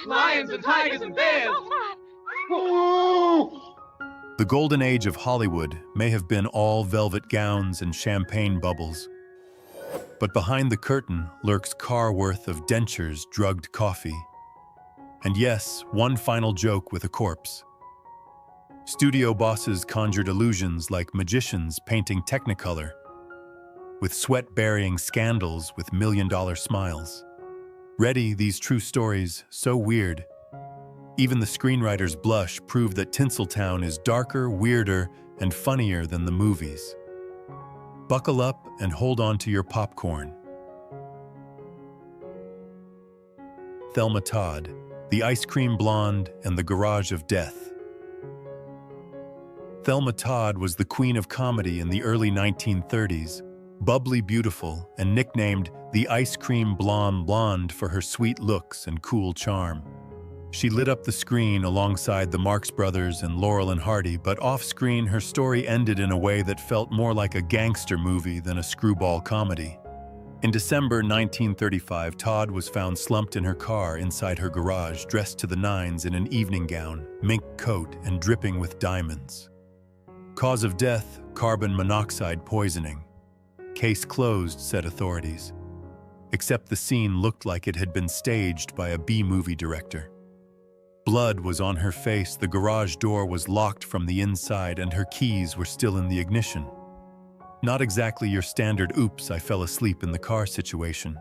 Lions and tigers and bears. The golden age of Hollywood may have been all velvet gowns and champagne bubbles, but behind the curtain lurks car worth of dentures, drugged coffee, and yes, one final joke with a corpse. Studio bosses conjured illusions like magicians painting Technicolor, with sweat-burying scandals with million-dollar smiles. Ready, these true stories, so weird. Even the screenwriter's blush proved that Tinseltown is darker, weirder, and funnier than the movies. Buckle up and hold on to your popcorn. Thelma Todd, The Ice Cream Blonde and the Garage of Death. Thelma Todd was the queen of comedy in the early 1930s, bubbly beautiful and nicknamed the Ice Cream Blonde for her sweet looks and cool charm. She lit up the screen alongside the Marx Brothers and Laurel and Hardy, but off-screen her story ended in a way that felt more like a gangster movie than a screwball comedy. In December 1935, Todd was found slumped in her car inside her garage, dressed to the nines in an evening gown, mink coat, and dripping with diamonds. Cause of death, carbon monoxide poisoning. Case closed, said authorities. Except the scene looked like it had been staged by a B-movie director. Blood was on her face, the garage door was locked from the inside, and her keys were still in the ignition. Not exactly your standard oops, I fell asleep in the car situation.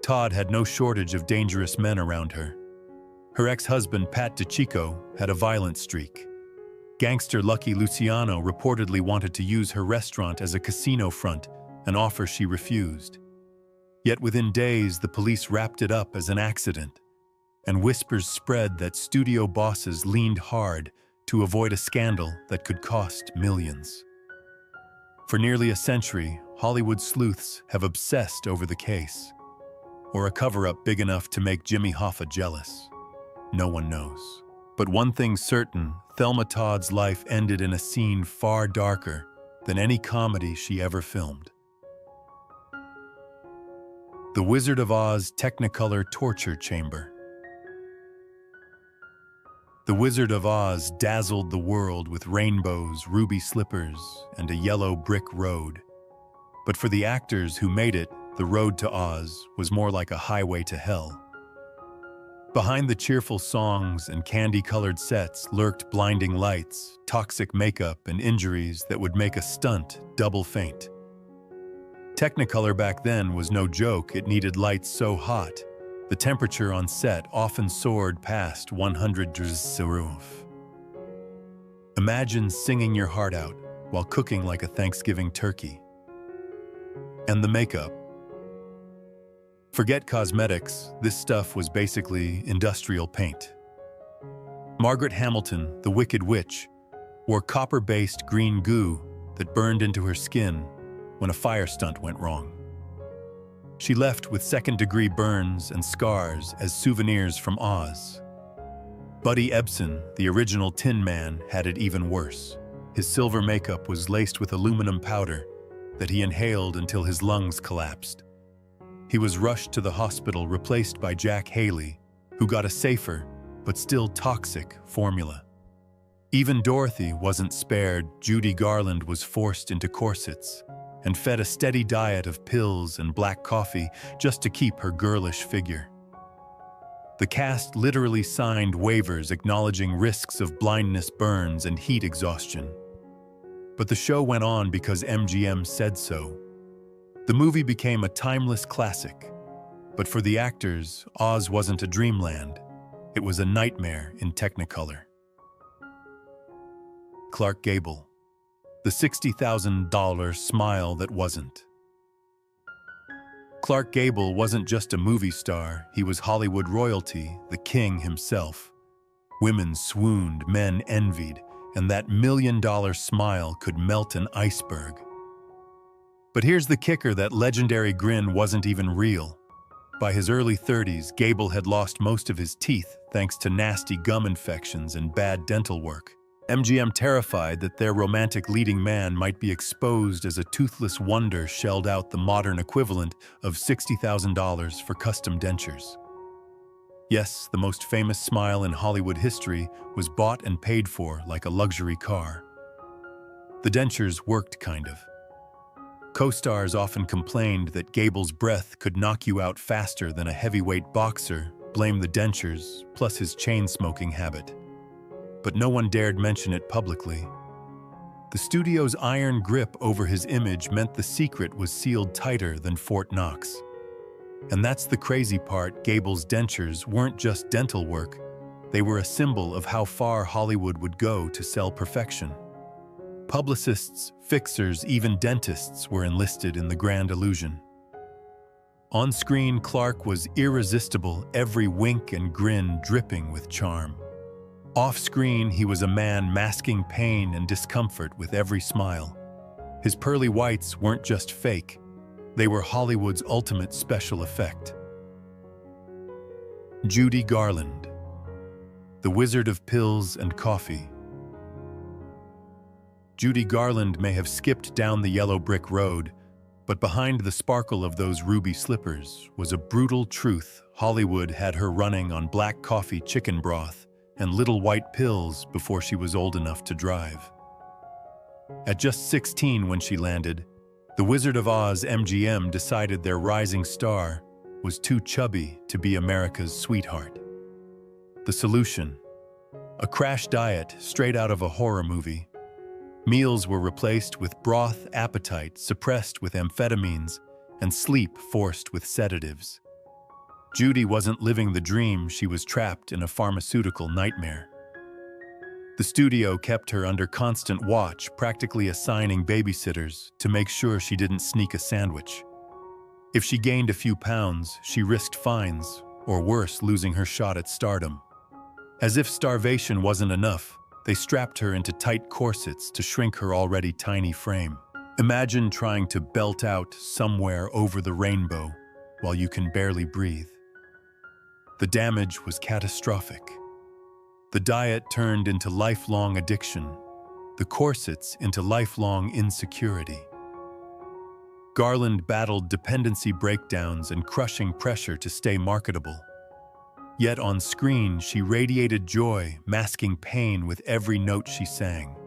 Todd had no shortage of dangerous men around her. Her ex-husband, Pat DiCicco, had a violent streak. Gangster Lucky Luciano reportedly wanted to use her restaurant as a casino front, an offer she refused. Yet within days, the police wrapped it up as an accident, and whispers spread that studio bosses leaned hard to avoid a scandal that could cost millions. For nearly a century, Hollywood sleuths have obsessed over the case, or a cover-up big enough to make Jimmy Hoffa jealous. No one knows. But one thing's certain, Thelma Todd's life ended in a scene far darker than any comedy she ever filmed. The Wizard of Oz Technicolor Torture Chamber. The Wizard of Oz dazzled the world with rainbows, ruby slippers, and a yellow brick road. But for the actors who made it, the road to Oz was more like a highway to hell. Behind the cheerful songs and candy-colored sets lurked blinding lights, toxic makeup, and injuries that would make a stunt double faint. Technicolor back then was no joke. It needed lights so hot, the temperature on set often soared past 100 degrees Celsius. Imagine singing your heart out while cooking like a Thanksgiving turkey. And the makeup. Forget cosmetics, this stuff was basically industrial paint. Margaret Hamilton, the Wicked Witch, wore copper-based green goo that burned into her skin when a fire stunt went wrong. She left with second-degree burns and scars as souvenirs from Oz. Buddy Ebsen, the original Tin Man, had it even worse. His silver makeup was laced with aluminum powder that he inhaled until his lungs collapsed. He was rushed to the hospital, replaced by Jack Haley, who got a safer, but still toxic, formula. Even Dorothy wasn't spared. Judy Garland was forced into corsets and fed a steady diet of pills and black coffee just to keep her girlish figure. The cast literally signed waivers acknowledging risks of blindness, burns, and heat exhaustion. But the show went on because MGM said so. The movie became a timeless classic. But for the actors, Oz wasn't a dreamland. It was a nightmare in Technicolor. Clark Gable. The $60,000 smile that wasn't. Clark Gable wasn't just a movie star, he was Hollywood royalty, the king himself. Women swooned, men envied, and that million-dollar smile could melt an iceberg. But here's the kicker, that legendary grin wasn't even real. By his early 30s, Gable had lost most of his teeth thanks to nasty gum infections and bad dental work. MGM, terrified that their romantic leading man might be exposed as a toothless wonder, shelled out the modern equivalent of $60,000 for custom dentures. Yes, the most famous smile in Hollywood history was bought and paid for like a luxury car. The dentures worked, kind of. Co-stars often complained that Gable's breath could knock you out faster than a heavyweight boxer, blamed the dentures, plus his chain-smoking habit. But no one dared mention it publicly. The studio's iron grip over his image meant the secret was sealed tighter than Fort Knox. And that's the crazy part, Gable's dentures weren't just dental work. They were a symbol of how far Hollywood would go to sell perfection. Publicists, fixers, even dentists were enlisted in the grand illusion. On screen, Clark was irresistible, every wink and grin dripping with charm. Off-screen, he was a man masking pain and discomfort with every smile. His pearly whites weren't just fake. They were Hollywood's ultimate special effect. Judy Garland, the Wizard of Pills and Coffee. Judy Garland may have skipped down the yellow brick road, but behind the sparkle of those ruby slippers was a brutal truth. Hollywood had her running on black coffee, chicken broth, and little white pills before she was old enough to drive. At just 16 when she landed, the Wizard of Oz MGM decided their rising star was too chubby to be America's sweetheart. The solution: a crash diet straight out of a horror movie. Meals were replaced with broth, appetite suppressed with amphetamines, and sleep forced with sedatives. Judy wasn't living the dream, she was trapped in a pharmaceutical nightmare. The studio kept her under constant watch, practically assigning babysitters to make sure she didn't sneak a sandwich. If she gained a few pounds, she risked fines, or worse, losing her shot at stardom. As if starvation wasn't enough, they strapped her into tight corsets to shrink her already tiny frame. Imagine trying to belt out "Somewhere Over the Rainbow" while you can barely breathe. The damage was catastrophic. The diet turned into lifelong addiction, the corsets into lifelong insecurity. Garland battled dependency breakdowns and crushing pressure to stay marketable. Yet on screen, she radiated joy, masking pain with every note she sang.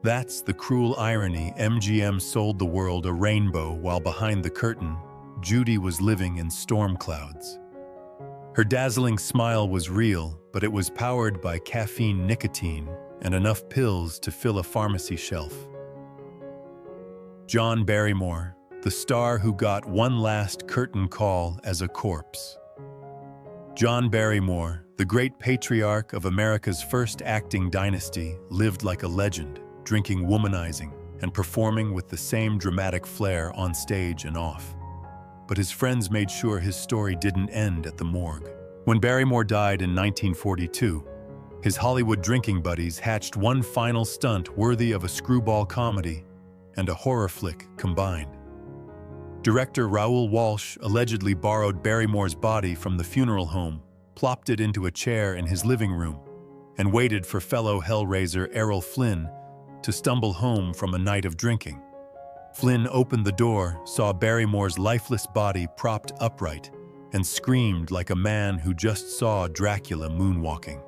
That's the cruel irony. MGM sold the world a rainbow while behind the curtain, Judy was living in storm clouds. Her dazzling smile was real, but it was powered by caffeine, nicotine, and enough pills to fill a pharmacy shelf. John Barrymore, the star who got one last curtain call as a corpse. John Barrymore, the great patriarch of America's first acting dynasty, lived like a legend, drinking, womanizing, and performing with the same dramatic flair on stage and off. But his friends made sure his story didn't end at the morgue. When Barrymore died in 1942, his Hollywood drinking buddies hatched one final stunt worthy of a screwball comedy and a horror flick combined. Director Raoul Walsh allegedly borrowed Barrymore's body from the funeral home, plopped it into a chair in his living room, and waited for fellow Hellraiser Errol Flynn to stumble home from a night of drinking. Flynn opened the door, saw Barrymore's lifeless body propped upright, and screamed like a man who just saw Dracula moonwalking.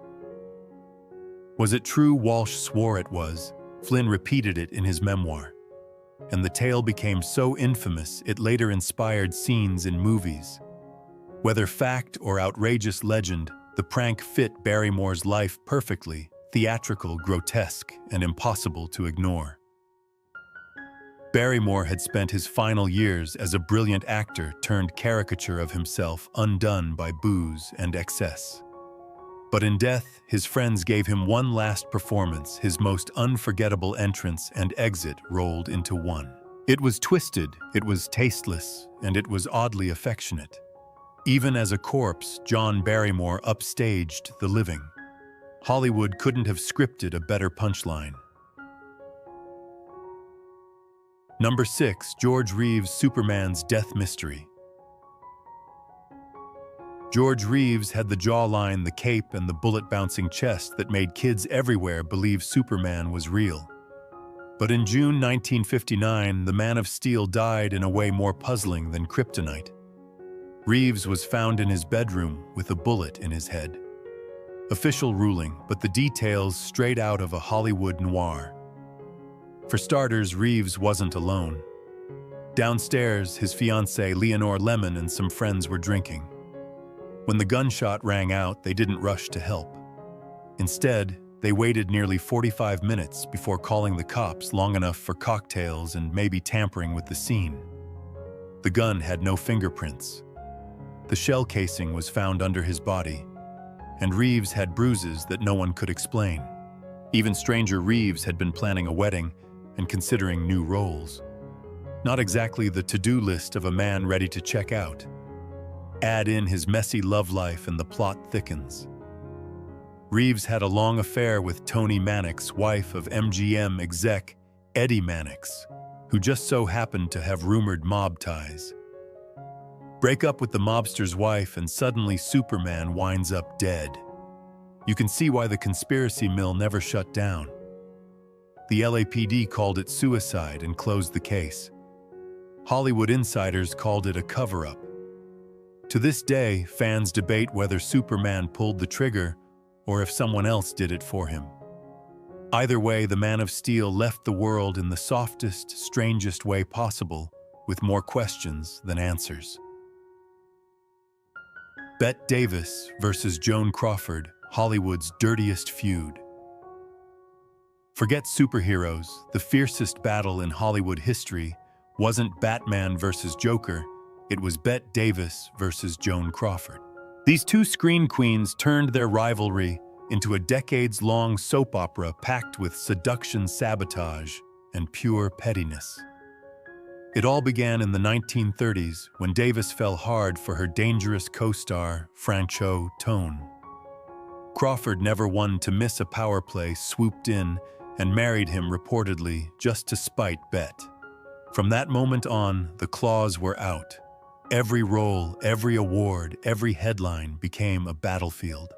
Was it true? Walsh swore it was. Flynn repeated it in his memoir. And the tale became so infamous it later inspired scenes in movies. Whether fact or outrageous legend, the prank fit Barrymore's life perfectly, theatrical, grotesque, and impossible to ignore. Barrymore had spent his final years as a brilliant actor turned caricature of himself, undone by booze and excess. But in death, his friends gave him one last performance, his most unforgettable entrance and exit rolled into one. It was twisted, it was tasteless, and it was oddly affectionate. Even as a corpse, John Barrymore upstaged the living. Hollywood couldn't have scripted a better punchline. Number 6. George Reeves' Superman's Death Mystery. George Reeves had the jawline, the cape, and the bullet-bouncing chest that made kids everywhere believe Superman was real. But in June 1959, the Man of Steel died in a way more puzzling than kryptonite. Reeves was found in his bedroom with a bullet in his head. Official ruling, but the details straight out of a Hollywood noir. For starters, Reeves wasn't alone. Downstairs, his fiancée Leonore Lemon and some friends were drinking. When the gunshot rang out, they didn't rush to help. Instead, they waited nearly 45 minutes before calling the cops, long enough for cocktails and maybe tampering with the scene. The gun had no fingerprints. The shell casing was found under his body, and Reeves had bruises that no one could explain. Even stranger, Reeves had been planning a wedding and considering new roles. Not exactly the to-do list of a man ready to check out. Add in his messy love life and the plot thickens. Reeves had a long affair with Toni Mannix, wife of MGM exec Eddie Mannix, who just so happened to have rumored mob ties. Break up with the mobster's wife and suddenly Superman winds up dead. You can see why the conspiracy mill never shut down. The LAPD called it suicide and closed the case. Hollywood insiders called it a cover-up. To this day, fans debate whether Superman pulled the trigger or if someone else did it for him. Either way, the Man of Steel left the world in the softest, strangest way possible, with more questions than answers. Bette Davis versus Joan Crawford, Hollywood's dirtiest feud. Forget superheroes, the fiercest battle in Hollywood history wasn't Batman versus Joker, it was Bette Davis versus Joan Crawford. These two screen queens turned their rivalry into a decades-long soap opera packed with seduction, sabotage, and pure pettiness. It all began in the 1930s when Davis fell hard for her dangerous co-star, Franchot Tone. Crawford, never one to miss a power play, swooped in and married him reportedly just to spite Bette. From that moment on, the claws were out. Every role, every award, every headline became a battlefield.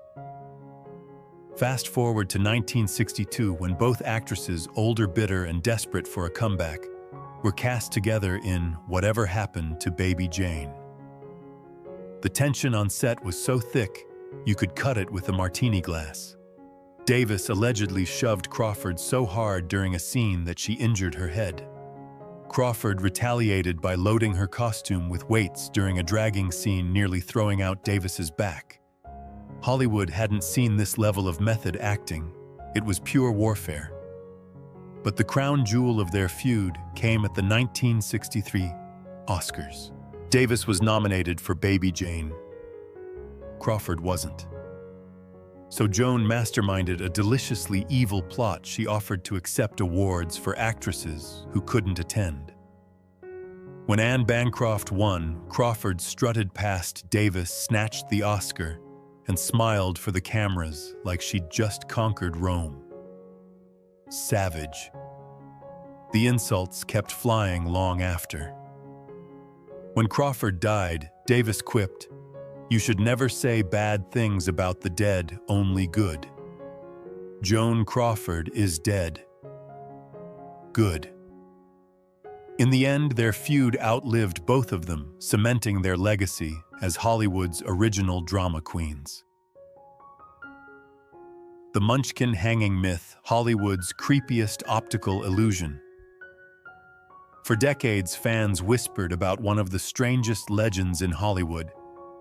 Fast forward to 1962 when both actresses, older, bitter, and desperate for a comeback, were cast together in Whatever Happened to Baby Jane. The tension on set was so thick, you could cut it with a martini glass. Davis allegedly shoved Crawford so hard during a scene that she injured her head. Crawford retaliated by loading her costume with weights during a dragging scene, nearly throwing out Davis's back. Hollywood hadn't seen this level of method acting. It was pure warfare. But the crown jewel of their feud came at the 1963 Oscars. Davis was nominated for Baby Jane. Crawford wasn't. So Joan masterminded a deliciously evil plot. She offered to accept awards for actresses who couldn't attend. When Anne Bancroft won, Crawford strutted past Davis, snatched the Oscar, and smiled for the cameras like she'd just conquered Rome. Savage. The insults kept flying long after. When Crawford died, Davis quipped, "You should never say bad things about the dead, only good. Joan Crawford is dead. Good." In the end, their feud outlived both of them, cementing their legacy as Hollywood's original drama queens. The Munchkin hanging myth, Hollywood's creepiest optical illusion. For decades, fans whispered about one of the strangest legends in Hollywood,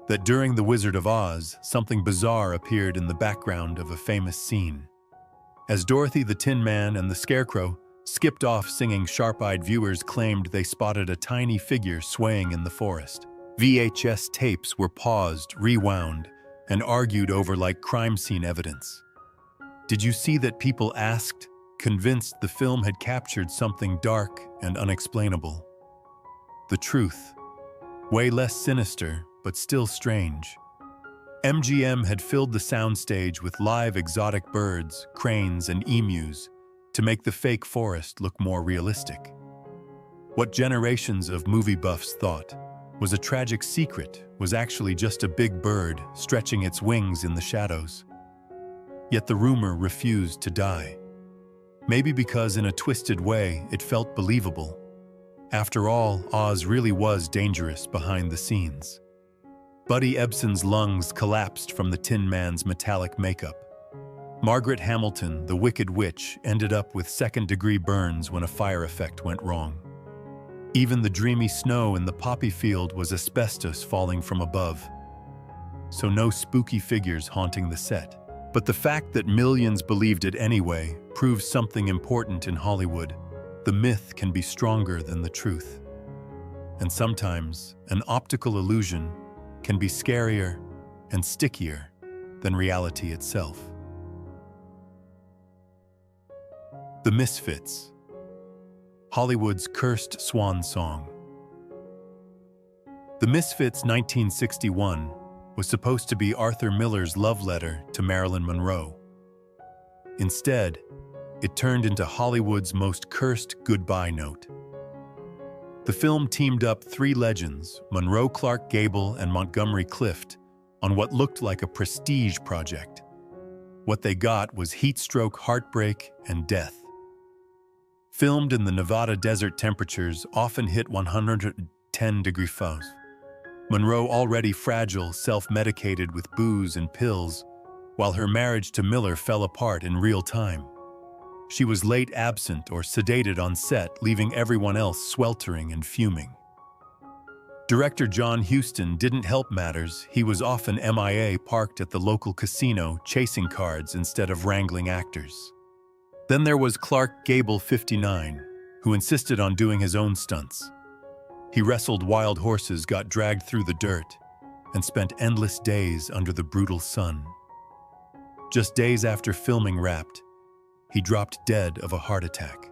that during The Wizard of Oz, something bizarre appeared in the background of a famous scene. As Dorothy the Tin Man and the Scarecrow skipped off singing, sharp-eyed viewers claimed they spotted a tiny figure swaying in the forest. VHS tapes were paused, rewound, and argued over like crime scene evidence. Did you see that, people asked, convinced the film had captured something dark and unexplainable? The truth, way less sinister, but still strange. MGM had filled the soundstage with live exotic birds, cranes, and emus to make the fake forest look more realistic. What generations of movie buffs thought was a tragic secret was actually just a big bird stretching its wings in the shadows. Yet the rumor refused to die. Maybe because in a twisted way it felt believable. After all, Oz really was dangerous behind the scenes. Buddy Ebsen's lungs collapsed from the Tin Man's metallic makeup. Margaret Hamilton, the Wicked Witch, ended up with second-degree burns when a fire effect went wrong. Even the dreamy snow in the poppy field was asbestos falling from above. So no spooky figures haunting the set. But the fact that millions believed it anyway proves something important in Hollywood. The myth can be stronger than the truth. And sometimes, an optical illusion can be scarier and stickier than reality itself. The Misfits, Hollywood's cursed swan song. The Misfits' 1961 was supposed to be Arthur Miller's love letter to Marilyn Monroe. Instead, it turned into Hollywood's most cursed goodbye note. The film teamed up three legends, Monroe Clark Gable and Montgomery Clift, on what looked like a prestige project. What they got was heat-stroke, heartbreak, and death. Filmed in the Nevada desert, temperatures often hit 110 degrees Fahrenheit. Monroe, already fragile, self-medicated with booze and pills, while her marriage to Miller fell apart in real time. She was late absent or sedated on set, leaving everyone else sweltering and fuming. Director John Huston didn't help matters. He was often MIA, parked at the local casino, chasing cards instead of wrangling actors. Then there was Clark Gable, 59, who insisted on doing his own stunts. He wrestled wild horses, got dragged through the dirt, and spent endless days under the brutal sun. Just days after filming wrapped, he dropped dead of a heart attack.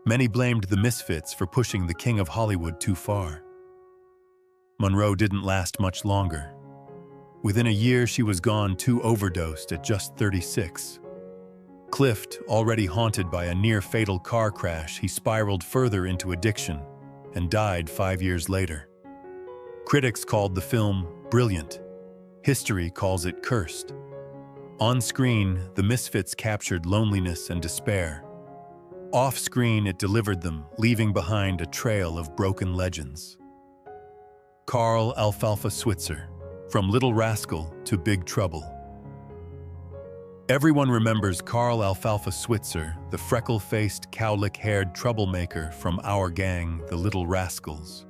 Many blamed the Misfits for pushing the king of Hollywood too far. Monroe didn't last much longer. Within a year, she was gone, too overdosed at just 36. Clift, already haunted by a near-fatal car crash, he spiraled further into addiction and died 5 years later. Critics called the film brilliant. History calls it cursed. On screen, the Misfits captured loneliness and despair. Off screen, it delivered them, leaving behind a trail of broken legends. Carl Alfalfa Switzer, from Little Rascal to Big Trouble. Everyone remembers Carl Alfalfa Switzer, the freckle-faced, cowlick-haired troublemaker from Our Gang, the Little Rascals.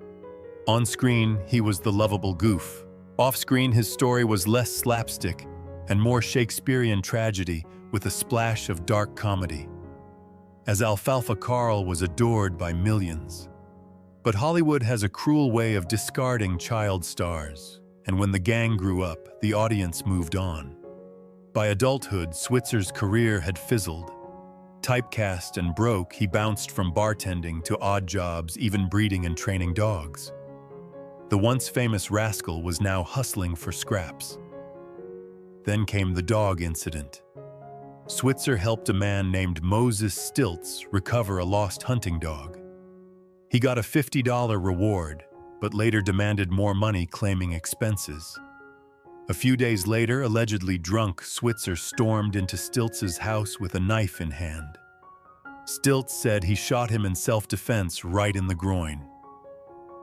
On screen, he was the lovable goof. Off-screen, his story was less slapstick and more Shakespearean tragedy with a splash of dark comedy. As Alfalfa Carl was adored by millions. But Hollywood has a cruel way of discarding child stars, and when the gang grew up, the audience moved on. By adulthood, Switzer's career had fizzled. Typecast and broke, he bounced from bartending to odd jobs, even breeding and training dogs. The once famous rascal was now hustling for scraps. Then came the dog incident. Switzer helped a man named Moses Stilts recover a lost hunting dog. He got a $50 reward, but later demanded more money, claiming expenses. A few days later, allegedly drunk, Switzer stormed into Stilts's house with a knife in hand. Stilts said he shot him in self-defense right in the groin.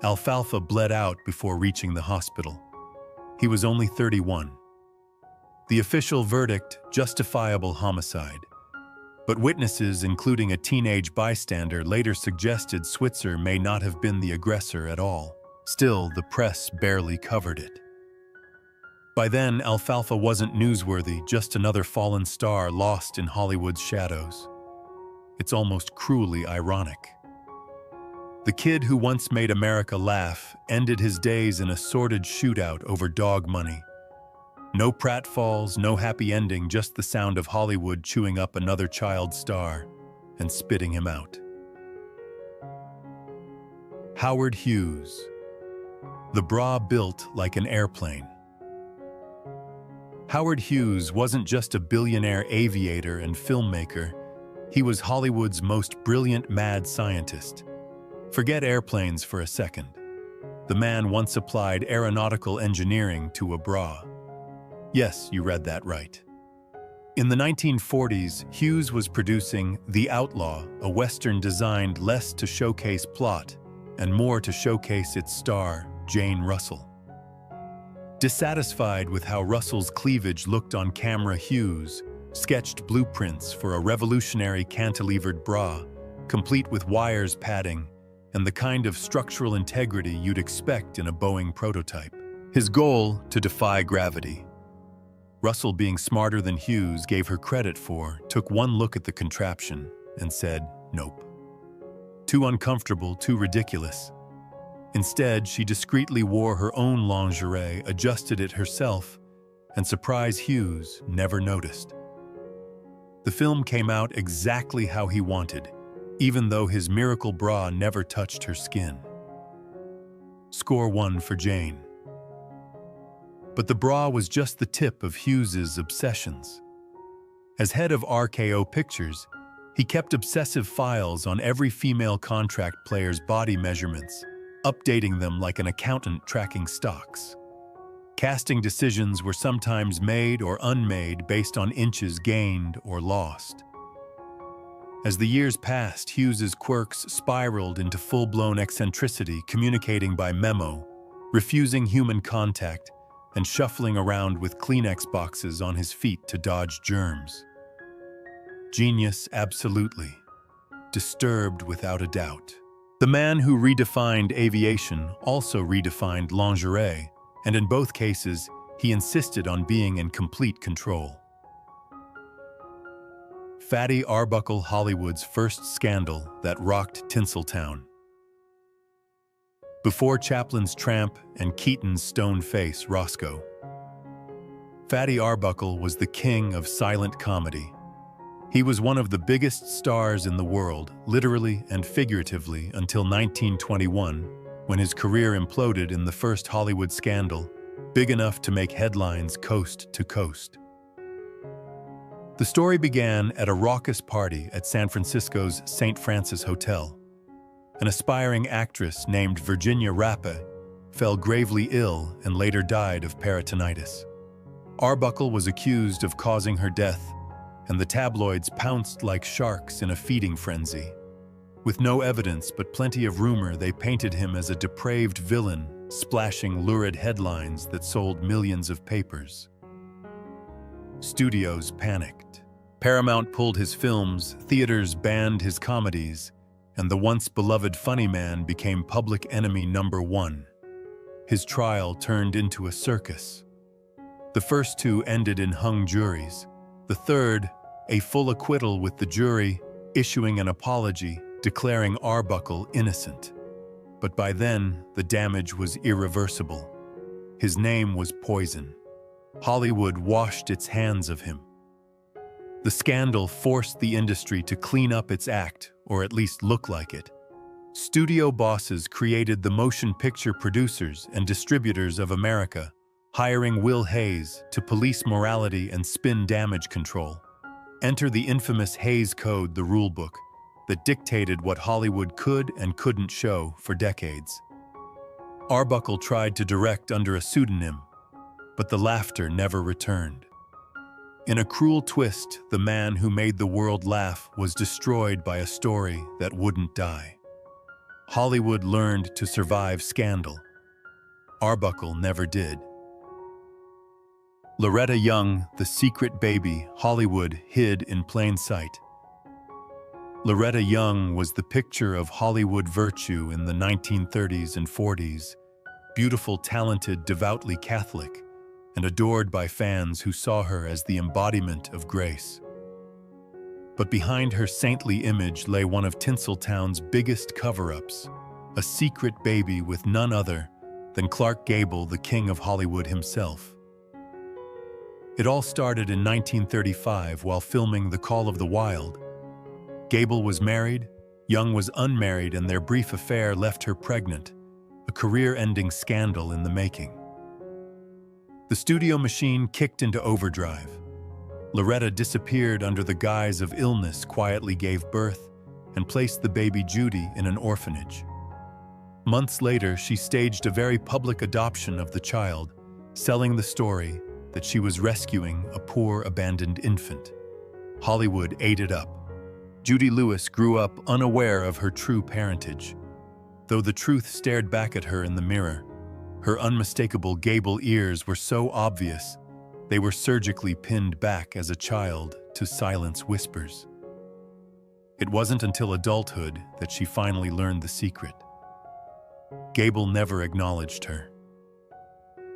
Alfalfa bled out before reaching the hospital. He was only 31. The official verdict, justifiable homicide. But witnesses, including a teenage bystander, later suggested Switzer may not have been the aggressor at all. Still, the press barely covered it. By then, Alfalfa wasn't newsworthy, just another fallen star lost in Hollywood's shadows. It's almost cruelly ironic. The kid who once made America laugh ended his days in a sordid shootout over dog money. No pratfalls, no happy ending, just the sound of Hollywood chewing up another child star and spitting him out. Howard Hughes. The bra built like an airplane. Howard Hughes wasn't just a billionaire aviator and filmmaker. He was Hollywood's most brilliant mad scientist. Forget airplanes for a second. The man once applied aeronautical engineering to a bra. Yes, you read that right. In the 1940s, Hughes was producing The Outlaw, a Western designed less to showcase plot and more to showcase its star, Jane Russell. Dissatisfied with how Russell's cleavage looked on camera, Hughes sketched blueprints for a revolutionary cantilevered bra, complete with wires, padding, and the kind of structural integrity you'd expect in a Boeing prototype. His goal, to defy gravity. Russell, being smarter than Hughes gave her credit for, took one look at the contraption and said, "Nope. Too uncomfortable, too ridiculous." Instead, she discreetly wore her own lingerie, adjusted it herself, and surprised Hughes never noticed. The film came out exactly how he wanted, even though his miracle bra never touched her skin. Score 1 for Jane. But the bra was just the tip of Hughes's obsessions. As head of RKO Pictures, he kept obsessive files on every female contract player's body measurements, updating them like an accountant tracking stocks. Casting decisions were sometimes made or unmade based on inches gained or lost. As the years passed, Hughes's quirks spiraled into full-blown eccentricity, communicating by memo, refusing human contact, and shuffling around with Kleenex boxes on his feet to dodge germs. Genius, absolutely. Disturbed, without a doubt. The man who redefined aviation also redefined lingerie, and in both cases, he insisted on being in complete control. Fatty Arbuckle, Hollywood's first scandal that rocked Tinseltown. Before Chaplin's tramp and Keaton's stone face, Roscoe. Fatty Arbuckle was the king of silent comedy. He was one of the biggest stars in the world, literally and figuratively, until 1921, when his career imploded in the first Hollywood scandal, big enough to make headlines coast to coast. The story began at a raucous party at San Francisco's St. Francis Hotel. An aspiring actress named Virginia Rappa fell gravely ill and later died of peritonitis. Arbuckle was accused of causing her death, and the tabloids pounced like sharks in a feeding frenzy. With no evidence but plenty of rumor, they painted him as a depraved villain, splashing lurid headlines that sold millions of papers. Studios panicked. Paramount pulled his films, theaters banned his comedies, and the once beloved funny man became public enemy number one. His trial turned into a circus. The first two ended in hung juries. The third, a full acquittal, with the jury issuing an apology declaring Arbuckle innocent. But by then, the damage was irreversible. His name was poison. Hollywood washed its hands of him. The scandal forced the industry to clean up its act, or at least look like it. Studio bosses created the Motion Picture Producers and Distributors of America, hiring Will Hays to police morality and spin damage control. Enter the infamous Hays Code, the rulebook that dictated what Hollywood could and couldn't show for decades. Arbuckle tried to direct under a pseudonym, but the laughter never returned. In a cruel twist, the man who made the world laugh was destroyed by a story that wouldn't die. Hollywood learned to survive scandal. Arbuckle never did. Loretta Young, the secret baby Hollywood hid in plain sight. Loretta Young was the picture of Hollywood virtue in the 1930s and 40s, beautiful, talented, devoutly Catholic, and adored by fans who saw her as the embodiment of grace. But behind her saintly image lay one of Tinseltown's biggest cover-ups, a secret baby with none other than Clark Gable, the king of Hollywood himself. It all started in 1935 while filming The Call of the Wild. Gable was married, Young was unmarried, and their brief affair left her pregnant, a career-ending scandal in the making. The studio machine kicked into overdrive. Loretta disappeared under the guise of illness, quietly gave birth, and placed the baby Judy in an orphanage. Months later, she staged a very public adoption of the child, selling the story that she was rescuing a poor, abandoned infant. Hollywood ate it up. Judy Lewis grew up unaware of her true parentage. Though the truth stared back at her in the mirror, Her unmistakable gable ears were so obvious, they were surgically pinned back as a child to silence whispers. It wasn't until adulthood that she finally learned the secret. Gable never acknowledged her.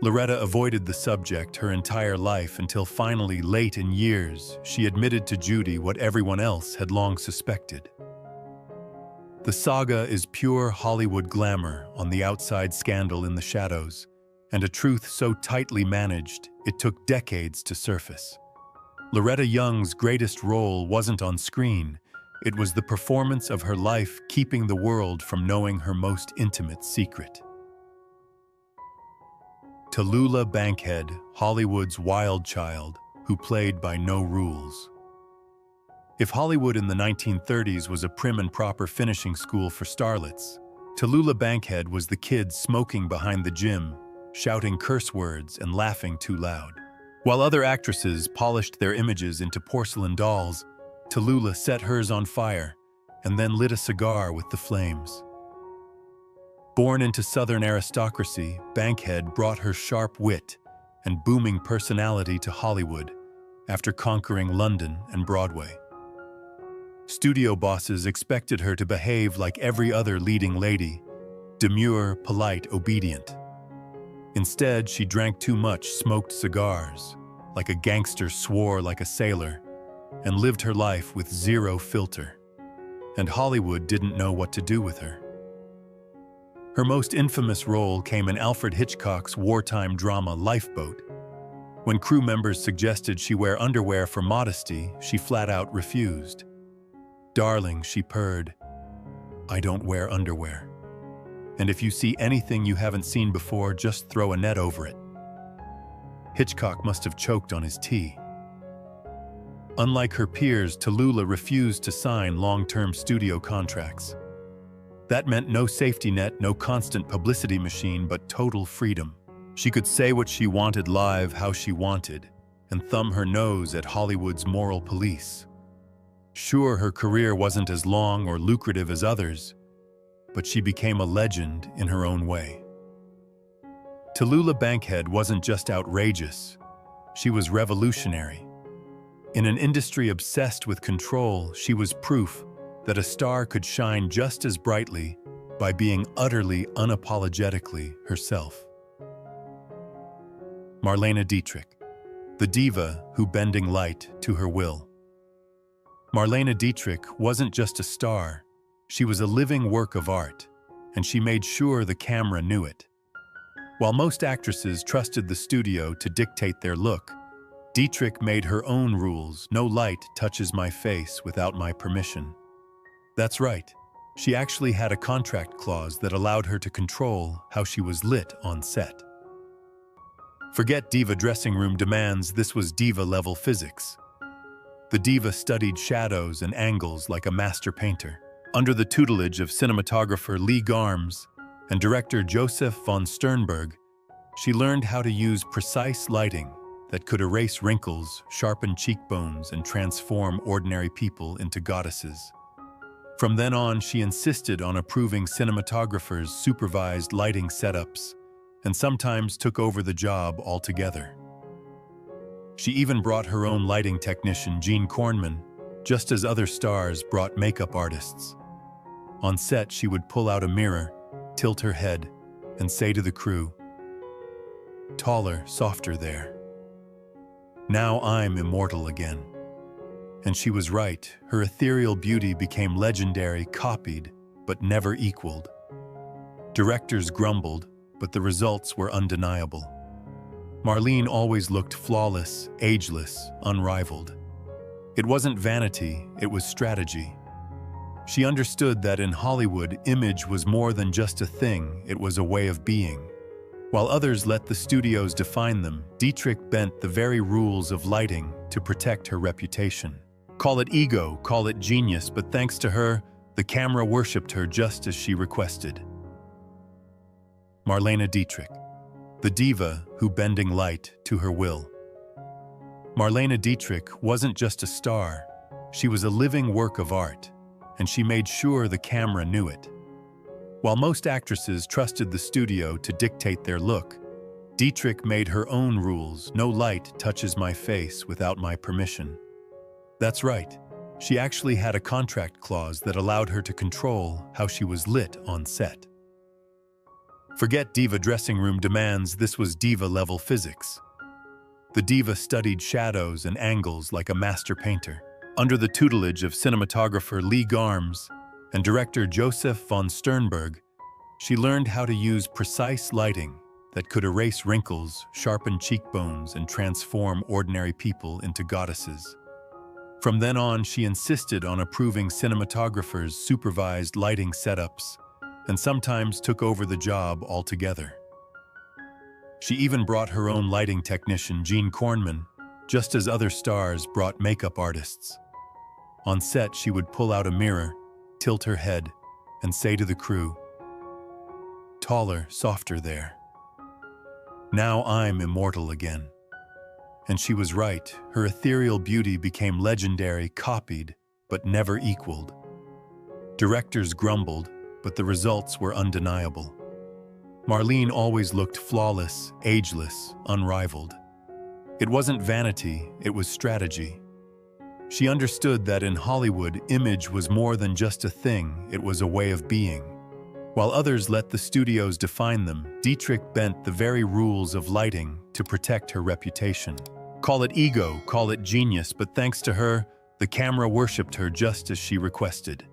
Loretta avoided the subject her entire life until finally, late in years, she admitted to Judy what everyone else had long suspected. The saga is pure Hollywood glamour on the outside, scandal in the shadows, and a truth so tightly managed it took decades to surface. Loretta Young's greatest role wasn't on screen, it was the performance of her life keeping the world from knowing her most intimate secret. Tallulah Bankhead, Hollywood's wild child, who played by no rules. If Hollywood in the 1930s was a prim and proper finishing school for starlets, Tallulah Bankhead was the kid smoking behind the gym, shouting curse words and laughing too loud. While other actresses polished their images into porcelain dolls, Tallulah set hers on fire and then lit a cigar with the flames. Born into Southern aristocracy, Bankhead brought her sharp wit and booming personality to Hollywood after conquering London and Broadway. Studio bosses expected her to behave like every other leading lady, demure, polite, obedient. Instead, she drank too much smoked cigars, like a gangster, swore like a sailor, and lived her life with zero filter. And Hollywood didn't know what to do with her. Her most infamous role came in Alfred Hitchcock's wartime drama Lifeboat. When crew members suggested she wear underwear for modesty, she flat out refused. "Darling," she purred, "I don't wear underwear. And if you see anything you haven't seen before, just throw a net over it." Hitchcock must have choked on his tea. Unlike her peers, Tallulah refused to sign long-term studio contracts. That meant no safety net, no constant publicity machine, but total freedom. She could say what she wanted live, how she wanted, and thumb her nose at Hollywood's moral police. Sure, her career wasn't as long or lucrative as others, but she became a legend in her own way. Tallulah Bankhead wasn't just outrageous, she was revolutionary. In an industry obsessed with control, she was proof that a star could shine just as brightly by being utterly, unapologetically herself. Marlene Dietrich, the diva who bending light to her will. Marlene Dietrich wasn't just a star, she was a living work of art, and she made sure the camera knew it. While most actresses trusted the studio to dictate their look, Dietrich made her own rules. "No light touches my face without my permission." That's right, she actually had a contract clause that allowed her to control how she was lit on set. Forget diva dressing room demands, this was diva-level physics. The diva studied shadows and angles like a master painter. Under the tutelage of cinematographer Lee Garms and director Joseph von Sternberg, she learned how to use precise lighting that could erase wrinkles, sharpen cheekbones, and transform ordinary people into goddesses. From then on, she insisted on approving cinematographers' supervised lighting setups, and sometimes took over the job altogether. She even brought her own lighting technician, Gene Kornman, just as other stars brought makeup artists. On set, she would pull out a mirror, tilt her head, and say to the crew, "Taller, softer there. Now I'm immortal again." And she was right. Her ethereal beauty became legendary, copied, but never equaled. Directors grumbled, but the results were undeniable. Marlene always looked flawless, ageless, unrivaled. It wasn't vanity, it was strategy. She understood that in Hollywood, image was more than just a thing, it was a way of being. While others let the studios define them, Dietrich bent the very rules of lighting to protect her reputation. Call it ego, call it genius, but thanks to her, the camera worshipped her just as she requested. Marlene Dietrich, the diva who bending light to her will. Marlene Dietrich wasn't just a star, she was a living work of art, and she made sure the camera knew it. While most actresses trusted the studio to dictate their look, Dietrich made her own rules. No light touches my face without my permission. That's right. She actually had a contract clause that allowed her to control how she was lit on set. Forget diva dressing room demands, this was diva-level physics. The diva studied shadows and angles like a master painter. Under the tutelage of cinematographer Lee Garms and director Joseph von Sternberg, she learned how to use precise lighting that could erase wrinkles, sharpen cheekbones, and transform ordinary people into goddesses. From then on, she insisted on approving cinematographers' supervised lighting setups and sometimes took over the job altogether. She even brought her own lighting technician, Gene Kornman, just as other stars brought makeup artists. On set, she would pull out a mirror, tilt her head, and say to the crew, "Taller, softer there. Now I'm immortal again." And she was right. Her ethereal beauty became legendary, copied, but never equaled. Directors grumbled, but the results were undeniable. Marlene always looked flawless, ageless, unrivaled. It wasn't vanity, it was strategy. She understood that in Hollywood, image was more than just a thing, it was a way of being. While others let the studios define them, Dietrich bent the very rules of lighting to protect her reputation. Call it ego, call it genius, but thanks to her, the camera worshipped her just as she requested.